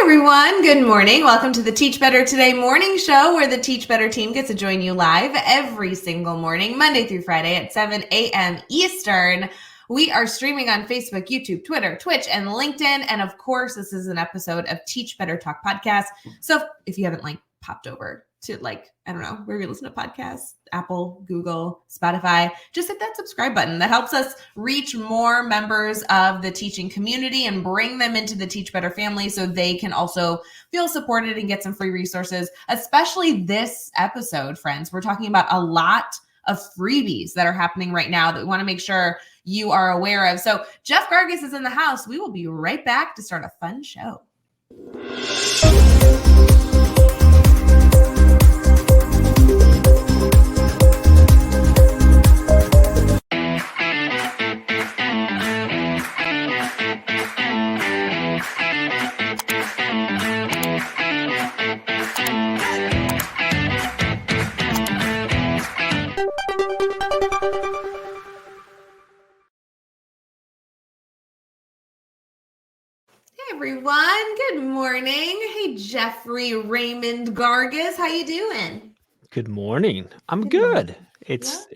Everyone, good morning. Welcome to the Teach Better Today morning show where the Teach Better team gets to join you live every single morning, Monday through Friday at 7 a.m. Eastern. We are streaming on Facebook, YouTube, Twitter, Twitch, and LinkedIn. And of course, this is an episode of Teach Better Talk podcast. So if you haven't popped over to I don't know, where you listen to podcasts, Apple, Google, Spotify, just hit that subscribe button. That helps us reach more members of the teaching community and bring them into the Teach Better family so they can also feel supported and get some free resources, especially this episode, friends. We're talking about a lot of freebies that are happening right now that we want to make sure you are aware of. So Jeff Gargis is in the house. We will be right back to start a fun show. Everyone, good morning. Hey, Jeffrey Raymond Gargis, how you doing? Good morning. I'm good. It's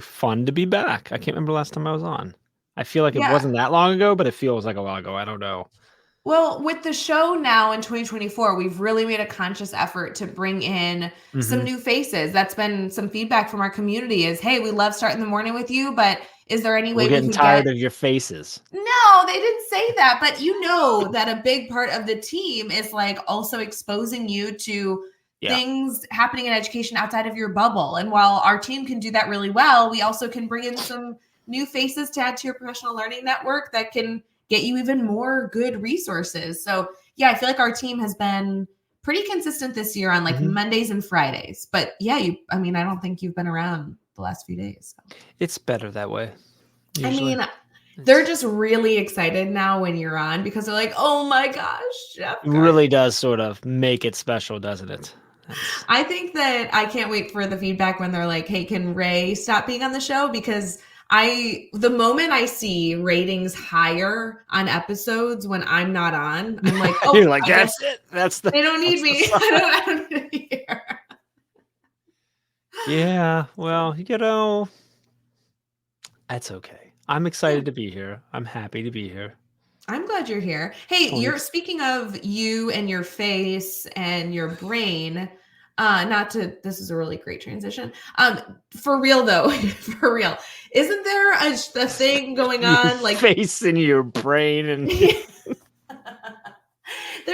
fun to be back. I can't remember last time I was on. I feel like it wasn't that long ago, but it feels like a while ago. I don't know. Well, with the show now in 2024, we've really made a conscious effort to bring in some new faces. That's been some feedback from our community is, hey, we love starting the morning with you, but is there any way we're getting tired of your faces? No, they didn't say that, but you know that a big part of the team is also exposing you to things happening in education outside of your bubble. And while our team can do that really well, we also can bring in some new faces to add to your professional learning network that can get you even more good resources. So I feel like our team has been pretty consistent this year on Mondays and Fridays. But I don't think you've been around the last few days. So. It's better that way. Usually. They're just really excited now when you're on because they're like, oh my gosh, Jeff. It really does sort of make it special, doesn't it? I think that I can't wait for the feedback when they're like, hey, can Ray stop being on the show? Because the moment I see ratings higher on episodes when I'm not on, I'm like, oh, you're like, that's it. They don't need me. I don't need to hear. Yeah, well, that's okay. I'm excited to be here. I'm happy to be here. I'm glad you're here. Hey, you're speaking of you and your face and your brain. This is a really great transition. For real though, for real, isn't there a thing going on face in your brain and there's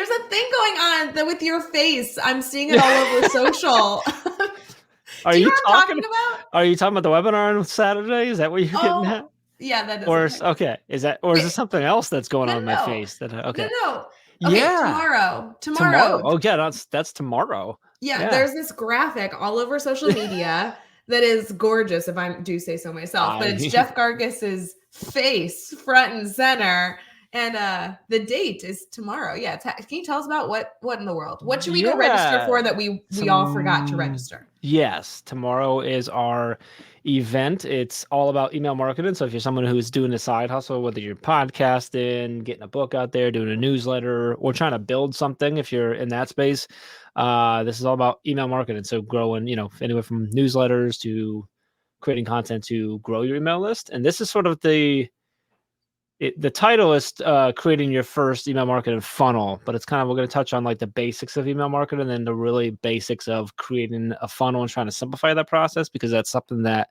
a thing going on with your face. I'm seeing it all over social. Are you talking about? Are you talking about the webinar on Saturday? Is that what you're getting at? Yeah, that is. Or okay, is that is there something else that's going on in my face? Okay. No. Okay, yeah. Tomorrow. Oh yeah, that's tomorrow. Yeah, there's this graphic all over social media that is gorgeous, if I do say so myself. But it's Jeff Gargis's face front and center, and the date is tomorrow. Yeah, can you tell us about what in the world? What should we go register for that we all forgot to register? Yes, tomorrow is our event. It's all about email marketing. So if you're someone who's doing a side hustle, whether you're podcasting, getting a book out there, doing a newsletter, or trying to build something, if you're in that space, this is all about email marketing. So growing, anywhere from newsletters to creating content to grow your email list. And this is sort of the title is creating your first email marketing funnel, but it's we're going to touch on the basics of email marketing and then the really basics of creating a funnel and trying to simplify that process, because that's something that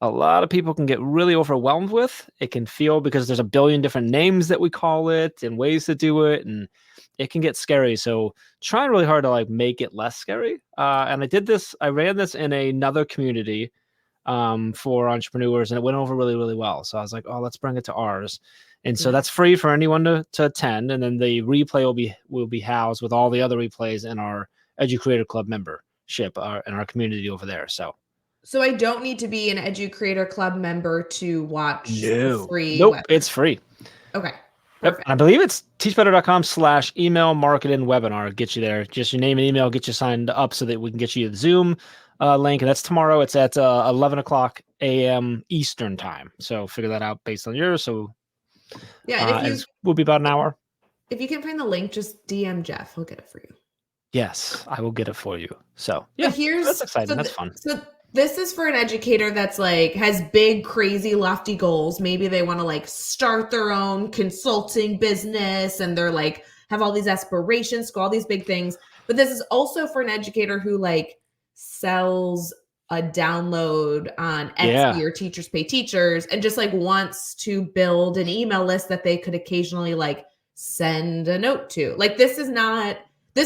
a lot of people can get really overwhelmed with. It can feel, because there's a billion different names that we call it and ways to do it, and it can get scary. So trying really hard to make it less scary. And I ran this in another community for entrepreneurs, and it went over really, really well. So I was like, oh, let's bring it to ours. And so that's free for anyone to attend. And then the replay will be housed with all the other replays in our Educreator Club membership in our community over there. So I don't need to be an Educreator Club member to watch free. Nope, it's free. Okay. Yep. I believe it's teachbetter.com/email marketing webinar. Get you there. Just your name and email, get you signed up so that we can get you the Zoom link. And that's tomorrow. It's at 11 o'clock a.m. Eastern time. So figure that out based on yours. So yeah, we'll be about an hour. if you can find the link, just DM Jeff. He'll get it for you. Yes, I will get it for you. So yeah, But here's that's exciting. That's fun. So this is for an educator that's like has big, crazy, lofty goals. Maybe they want to like start their own consulting business and they're like have all these aspirations, all these big things. But this is also for an educator who like sells a download on Etsy or Teachers Pay Teachers and just like wants to build an email list that they could occasionally like send a note to. Like this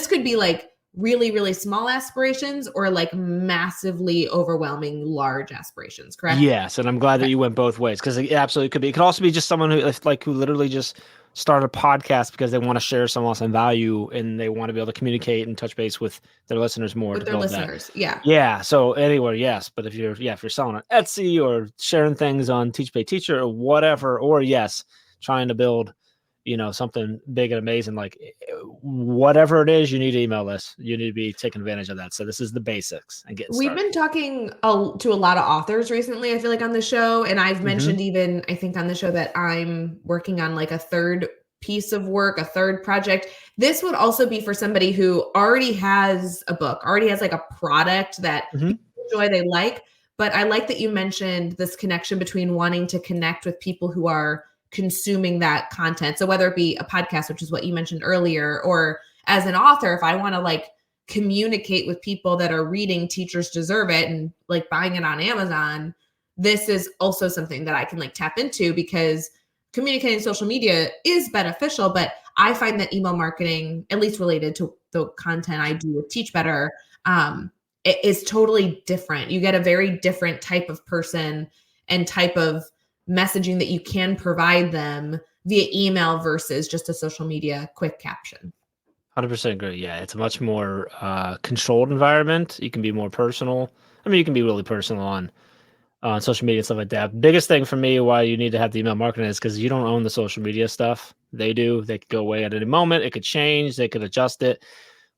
could be like really, really small aspirations or like massively overwhelming large aspirations, correct? Yes, and I'm glad that you went both ways because it absolutely could be. It could also be just someone who literally just started a podcast because they want to share some awesome value and they want to be able to communicate and touch base with their listeners more. With their listeners, yeah. Yeah. So anywhere, yes. But if you're selling on Etsy or sharing things on Teach Pay Teacher or whatever, or yes, trying to build something big and amazing, like whatever it is, you need an email list. You need to be taking advantage of that. So this is the basics and getting started. We've been talking to a lot of authors recently, I feel like on the show. And I've mentioned even, I think on the show that I'm working on like a third piece of work, a third project. This would also be for somebody who already has a book, already has like a product that people enjoy, they like. But I like that you mentioned this connection between wanting to connect with people who are consuming that content. So whether it be a podcast, which is what you mentioned earlier, or as an author, if I want to like communicate with people that are reading Teachers Deserve It and like buying it on Amazon, this is also something that I can like tap into because communicating social media is beneficial, but I find that email marketing, at least related to the content I do with Teach Better, it is totally different. You get a very different type of person and type of messaging that you can provide them via email versus just a social media quick caption. 100% agree. Yeah, it's a much more controlled environment. You can be more personal. I mean, you can be really personal on social media and stuff like that. Biggest thing for me why you need to have the email marketing is because you don't own the social media stuff. They do. They could go away at any moment. It could change. They could adjust it.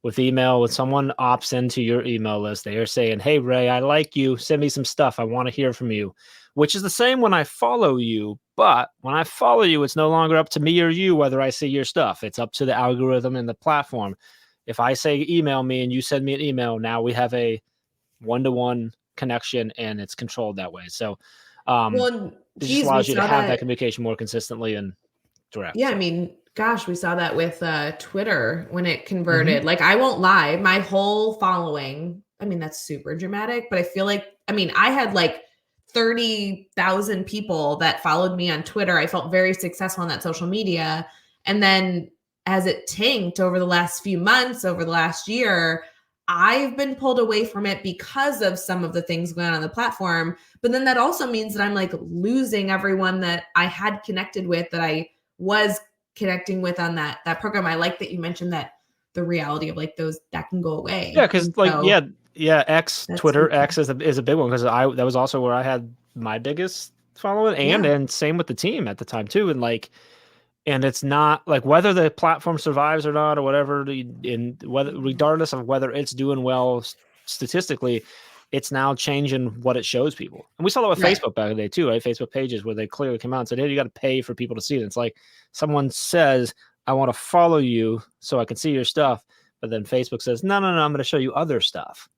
With email, when someone opts into your email list, they are saying, hey, Ray, I like you. Send me some stuff. I want to hear from you, which is the same when I follow you. But when I follow you, it's no longer up to me or you whether I see your stuff. It's up to the algorithm and the platform. If I say email me and you send me an email, now we have a one-to-one connection and it's controlled that way. So it just allows you to have that communication more consistently and direct. Yeah, so. I mean, gosh, we saw that with Twitter when it converted. Like, I won't lie, my whole following, I mean, that's super dramatic, but I feel like, I mean, I had like 30,000 people that followed me on Twitter. I felt very successful on that social media. And then as it tanked over the last few months, over the last year, I've been pulled away from it because of some of the things going on the platform. But then that also means that I'm like losing everyone that I had connected with, that I was connecting with on that program. I like that you mentioned that the reality of like those that can go away. Yeah, because X, Twitter, okay. X is a big one because that was also where I had my biggest following, and same with the team at the time too. And it's not like whether the platform survives or not or whatever, regardless of whether it's doing well statistically, it's now changing what it shows people. And we saw that with Facebook back in the day too, right? Facebook pages where they clearly come out and said, hey, you got to pay for people to see it. It's like someone says, I want to follow you so I can see your stuff. But then Facebook says, no, I'm going to show you other stuff.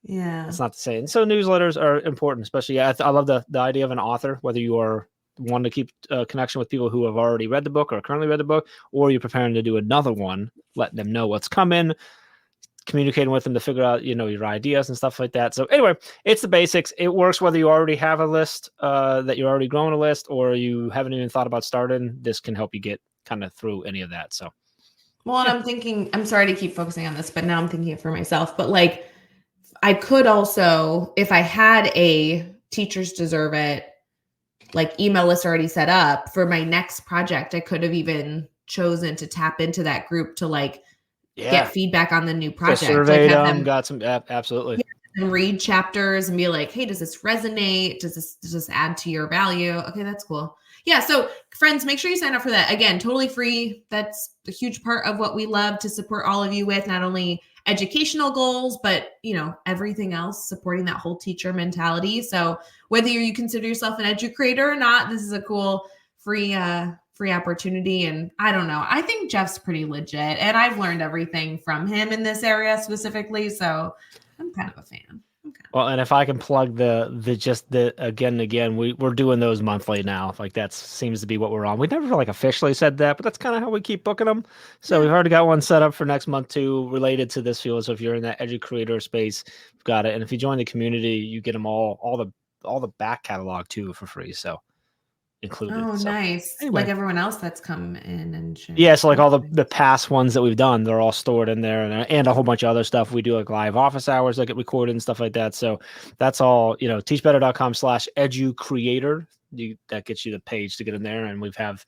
Yeah. It's not the same. So newsletters are important, especially, I love the idea of an author, whether you are wanting to keep a connection with people who have already read the book or currently read the book, or you're preparing to do another one, letting them know what's coming, communicating with them to figure out, your ideas and stuff like that. So anyway, it's the basics. It works whether you already have a list that you're already growing a list or you haven't even thought about starting. This can help you get kind of through any of that. So, well, and I'm thinking, I'm sorry to keep focusing on this, but now I'm thinking it for myself. But like, I could also, if I had a Teachers Deserve It like email list already set up for my next project, I could have even chosen to tap into that group to like get feedback on the new project. So surveyed them, got some, absolutely. And read chapters and be like, hey, does this resonate? Does this add to your value? Okay, that's cool. Yeah. So friends, make sure you sign up for that. Again, totally free. That's a huge part of what we love to support all of you with, not only educational goals, but everything else, supporting that whole teacher mentality. So whether you consider yourself an educator or not, this is a cool free free opportunity. And I don't know. I think Jeff's pretty legit, and I've learned everything from him in this area specifically. So I'm kind of a fan. Well, and if I can plug the again and again, we're doing those monthly now. Like that seems to be what we're on. We never like officially said that, but that's kind of how we keep booking them. So we've already got one set up for next month too, related to this field. So if you're in that edu creator space, you've got it. And if you join the community, you get them all the back catalog too for free. So included. Oh, So nice. anyway. Like everyone else that's come in and shared. Yeah, so like all the past ones that we've done, they're all stored in there, and a whole bunch of other stuff. We do like live office hours that get recorded and stuff like that. So that's all, teachbetter.com/educreator. That gets you the page to get in there, and we've have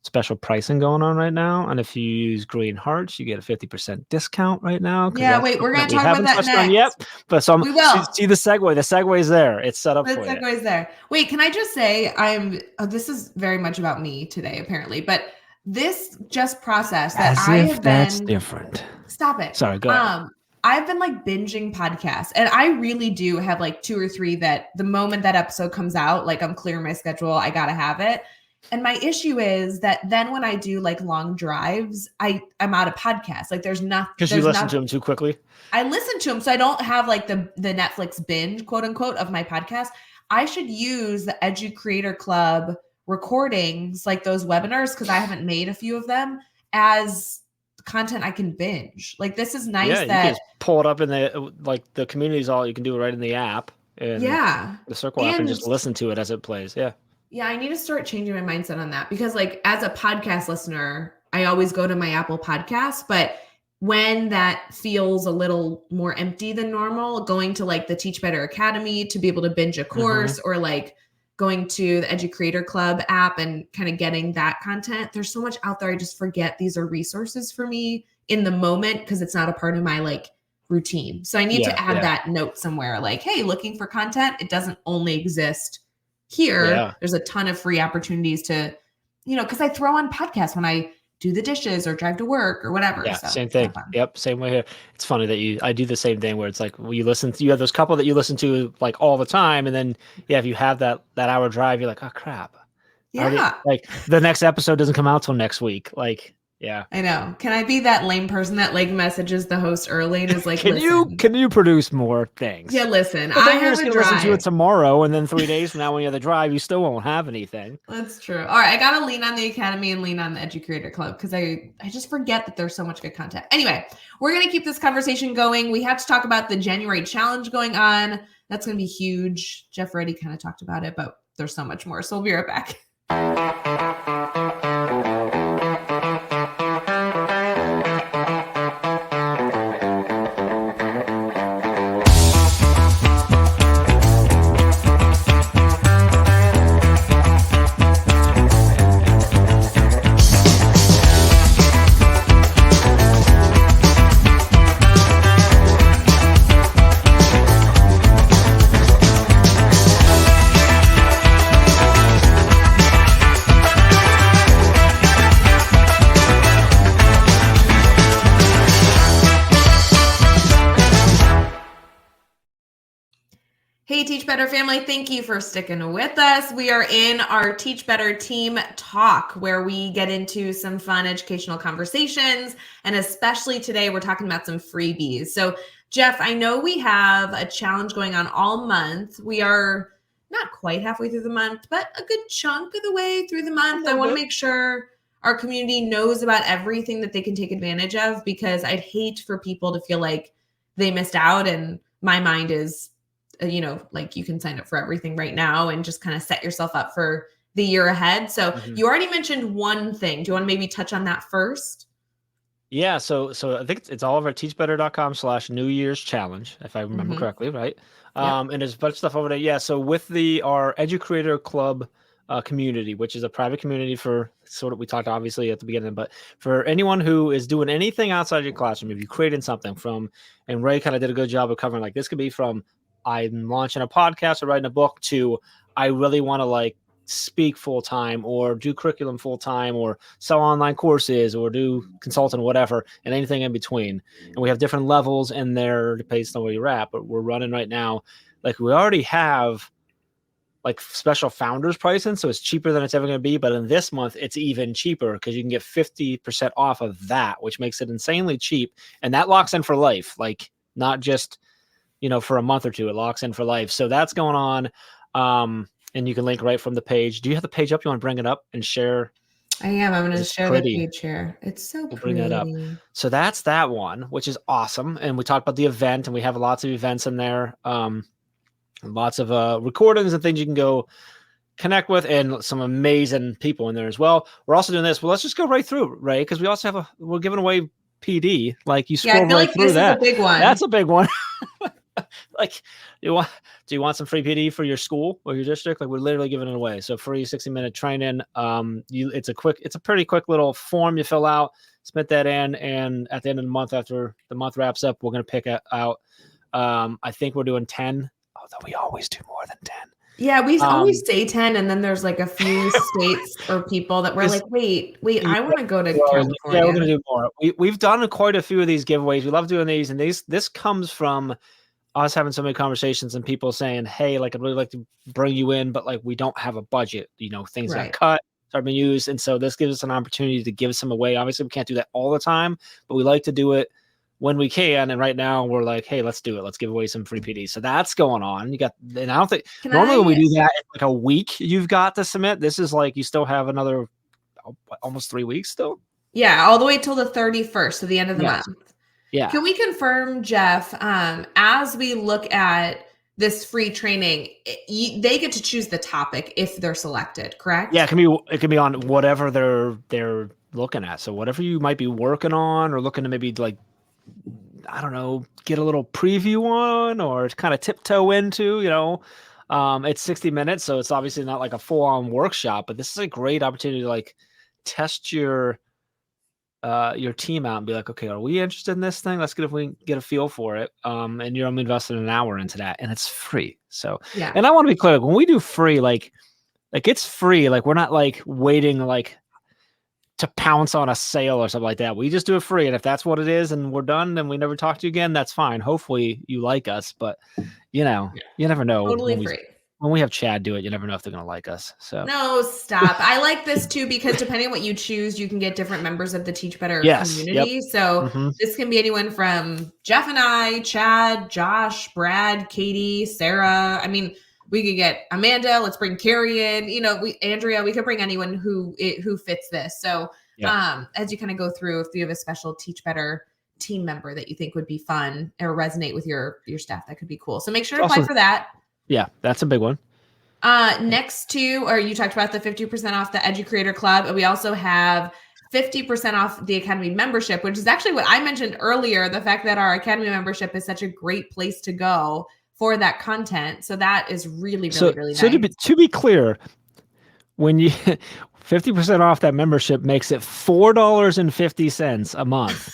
special pricing going on right now. And if you use Green Hearts, you get a 50% discount right now. Yeah, wait, we're going to talk about that next. Yep. But so we will. See the segue. The segue's there. It's set up for you. The segue's there. Wait, can I just say this is very much about me today, apparently, but this just process that I have that's different. Stop it. Sorry, go ahead. I've been like binging podcasts, and I really do have like 2 or 3 that the moment that episode comes out, like I'm clearing my schedule, I got to have it. And my issue is that then when I do like long drives, I'm out of podcasts. Like there's nothing. Because you listen to them too quickly? I listen to them. So I don't have like the Netflix binge, quote unquote, of my podcast. I should use the Edu Creator Club recordings, like those webinars, because I haven't made a few of them, as content I can binge. Like this is nice that you can just pull it up in the community's all you can do it right in the app. And the Circle app and just listen to it as it plays. Yeah. Yeah, I need to start changing my mindset on that, because like as a podcast listener, I always go to my Apple Podcasts, but when that feels a little more empty than normal, going to like the Teach Better Academy to be able to binge a course, or like going to the Edu Creator Club app and kind of getting that content. There's so much out there. I just forget these are resources for me in the moment because it's not a part of my like routine. So I need to add that note somewhere like, hey, looking for content. It doesn't only exist here. There's a ton of free opportunities to, because I throw on podcasts when I do the dishes or drive to work or whatever. Yeah, so, same thing. Yep, same way here. It's funny that I do the same thing where it's like you have those couple that you listen to like all the time, and then if you have that hour drive, you're like, oh crap. Yeah. Like the next episode doesn't come out till next week. Like, yeah. I know. Can I be that lame person that like messages the host early and is like, can you produce more things? Yeah, listen. But then you're just gonna listen to it tomorrow, and then 3 days from now when you have the drive, you still won't have anything. That's true. All right, I gotta lean on the Academy and lean on the Edu Creator Club because I just forget that there's so much good content. Anyway, we're gonna keep this conversation going. We have to talk about the January challenge going on. That's gonna be huge. Jeff already kind of talked about it, but there's so much more. So we'll be right back. Hey, Teach Better family, thank you for sticking with us. We are in our Teach Better Team Talk, where we get into some fun educational conversations. And especially today, we're talking about some freebies. So, Jeff, I know we have a challenge going on all month. We are not quite halfway through the month, but a good chunk of the way through the month. I want to make sure our community knows about everything that they can take advantage of, because I'd hate for people to feel like they missed out. And my mind is, like you can sign up for everything right now and just kind of set yourself up for the year ahead. So you already mentioned one thing. Do you want to maybe touch on that first? Yeah. So I think it's all over at teachbetter.com/New Year's challenge, if I remember correctly. Right. And there's a bunch of stuff over there. Yeah. So with our Edu Creator Club community, which is a private community for sort of, we talked obviously at the beginning, but for anyone who is doing anything outside your classroom, if you created something and Ray kind of did a good job of covering, like this could be from I'm launching a podcast or writing a book to I really want to like speak full time or do curriculum full time or sell online courses or do consulting, whatever, and anything in between. And we have different levels in there based on where you're at, but we're running right now. Like we already have like special founders pricing, so it's cheaper than it's ever going to be. But in this month, it's even cheaper because you can get 50% off of that, which makes it insanely cheap, and that locks in for life, like not just for a month or two. It locks in for life. So that's going on, and you can link right from the page. Do you have the page up? You want to bring it up and share? I am. I'm going to It's share the pretty. page here. It's so We'll pretty. bring that up. So that's that one, which is awesome. And we talked about the event, and we have lots of events in there. Lots of recordings and things you can go connect with, and some amazing people in there as well. We're also doing this. Well, let's just go right through, Ray, because we also have we're giving away PD. Like, you scroll I feel right like through this that. is a big one. That's a big one. Like, do you want some free PD for your school or your district? Like, we're literally giving it away. So free 60-minute training. It's a pretty quick little form you fill out, submit that in, and at the end of the month, after the month wraps up, we're going to pick out. I think we're doing 10. Although we always do more than 10. Yeah, we always say 10, and then there's like a few states or people that we're like, wait, I want to go to California. Yeah, we're going to do more. We've done quite a few of these giveaways. We love doing these, and this comes from us having so many conversations and people saying, hey, like, I'd really like to bring you in, but like, we don't have a budget, things got cut, start being used. And so this gives us an opportunity to give some away. Obviously we can't do that all the time, but we like to do it when we can. And right now we're like, hey, let's do it. Let's give away some free PD. So that's going on. And I don't think normally when we do that, it's like a week you've got to submit. This is like, you still have another almost 3 weeks still. Yeah. All the way till the 31st. So the end of the month. Yeah. Can we confirm, Jeff, as we look at this free training, they get to choose the topic if they're selected, correct? Yeah, it can be on whatever they're looking at. So whatever you might be working on or looking to maybe, like, I don't know, get a little preview on or kind of tiptoe into, it's 60 minutes. So it's obviously not like a full-on workshop, but this is a great opportunity to like test your team out and be like, okay, are we interested in this thing? Let's get a feel for it. And you're only investing an hour into that, and it's free. So yeah. And I want to be clear, when we do free, like it's free. Like, we're not like waiting like to pounce on a sale or something like that. We just do it free. And if that's what it is and we're done and we never talk to you again, that's fine. Hopefully you like us, but you never know. Totally free. When we have Chad do it, you never know if they're going to like us. So no, stop. I like this too, because depending on what you choose, you can get different members of the Teach Better community. Yep. So this can be anyone from Jeff and I, Chad, Josh, Brad, Katie, Sarah. I mean, we could get Amanda. Let's bring Carrie in. Andrea. We could bring anyone who fits this. So as you kind of go through, if you have a special Teach Better team member that you think would be fun or resonate with your staff, that could be cool. So make sure to apply for that. Yeah, that's a big one. Next to, or you talked about the 50% off the EduCreator Club. And we also have 50% off the Academy membership, which is actually what I mentioned earlier. The fact that our Academy membership is such a great place to go for that content. So that is really, really nice. So to be clear, when you 50% off that membership makes it $4.50 a month.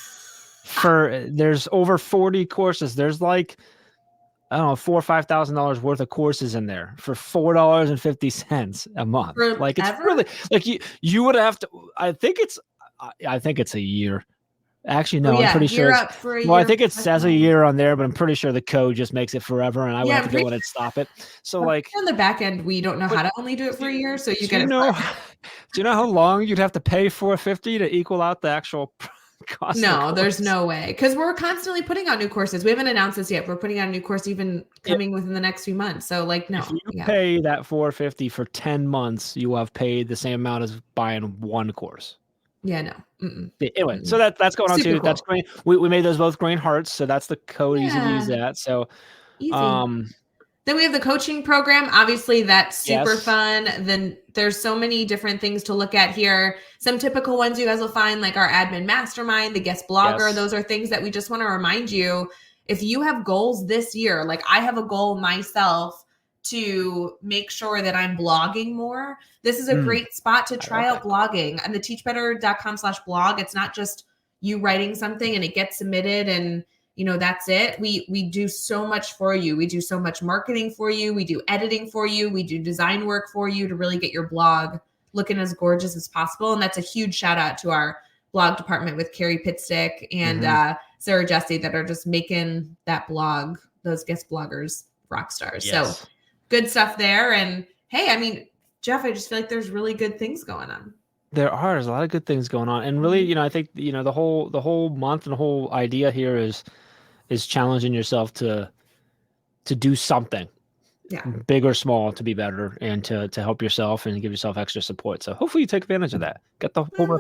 There's over 40 courses. There's like, I don't know, $4,000 or $5,000 worth of courses in there for $4.50 a month. Forever? Like, it's really like you would have to. I think it's a year. Actually, no, I'm pretty sure. I think it says a year on there, but I'm pretty sure the code just makes it forever, and I would have to go in and stop it. So, like, on the back end, we don't know how to only do it for a year. So you get it. Do you know how long you'd have to pay $450 to equal out the actual cost? No, there's no way, because we're constantly putting out new courses. We haven't announced this yet. We're putting out a new course even coming within the next few months. So, like, no. If you pay that $450 for 10 months, you will have paid the same amount as buying one course. Yeah, no. Mm-mm. Anyway, so that's going on too. Cool. That's great. We made those both green hearts, so that's the code. Easy to use that. So, easy. Then we have the coaching program. Obviously, that's super fun. Then there's so many different things to look at here. Some typical ones you guys will find, like our admin mastermind, the guest blogger. Yes. Those are things that we just want to remind you. If you have goals this year, like I have a goal myself to make sure that I'm blogging more. This is a great spot to try out blogging. And the teachbetter.com/blog, it's not just you writing something and it gets submitted and that's it. We do so much for you. We do so much marketing for you. We do editing for you. We do design work for you to really get your blog looking as gorgeous as possible. And that's a huge shout out to our blog department with Carrie Pitstick and Sarah Jesse that are just making that blog, those guest bloggers, rock stars. Yes. So good stuff there. And hey, I mean, Jeff, I just feel like there's really good things going on. There's a lot of good things going on. And really, I think, the whole month and the whole idea here is challenging yourself to do something. Yeah. Big or small, to be better and to help yourself and give yourself extra support. So hopefully you take advantage of that. Get the whole.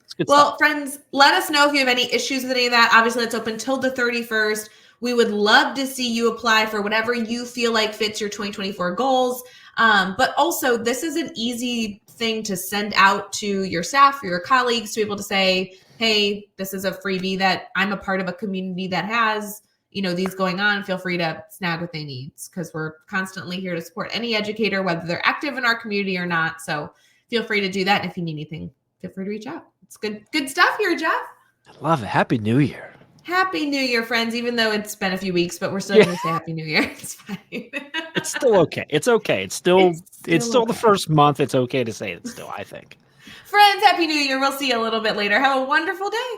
It's good stuff. Friends, let us know if you have any issues with any of that. Obviously, it's open till the 31st. We would love to see you apply for whatever you feel like fits your 2024 goals. But also, this is an easy thing to send out to your staff or your colleagues to be able to say, hey, this is a freebie that I'm a part of a community that has, these going on. Feel free to snag what they need, because we're constantly here to support any educator, whether they're active in our community or not. So feel free to do that. And if you need anything, feel free to reach out. It's good stuff here, Jeff. I love it. Happy New Year. Happy New Year, friends, even though it's been a few weeks, but we're still going to say Happy New Year. It's fine. It's still okay. It's okay. It's still okay. The first month. It's okay to say it still, I think. Friends, Happy New Year. We'll see you a little bit later. Have a wonderful day.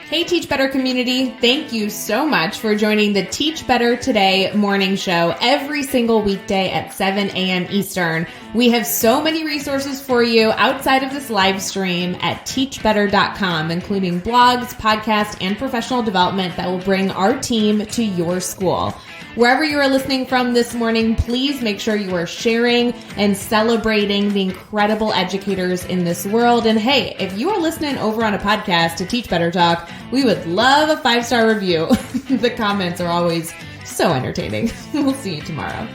Hey, Teach Better community. Thank you so much for joining the Teach Better Today morning show every single weekday at 7 a.m. Eastern. We have so many resources for you outside of this live stream at teachbetter.com, including blogs, podcasts, and professional development that will bring our team to your school. Wherever you are listening from this morning, please make sure you are sharing and celebrating the incredible educators in this world. And hey, if you are listening over on a podcast to Teach Better Talk, we would love a 5-star review. The comments are always so entertaining. We'll see you tomorrow.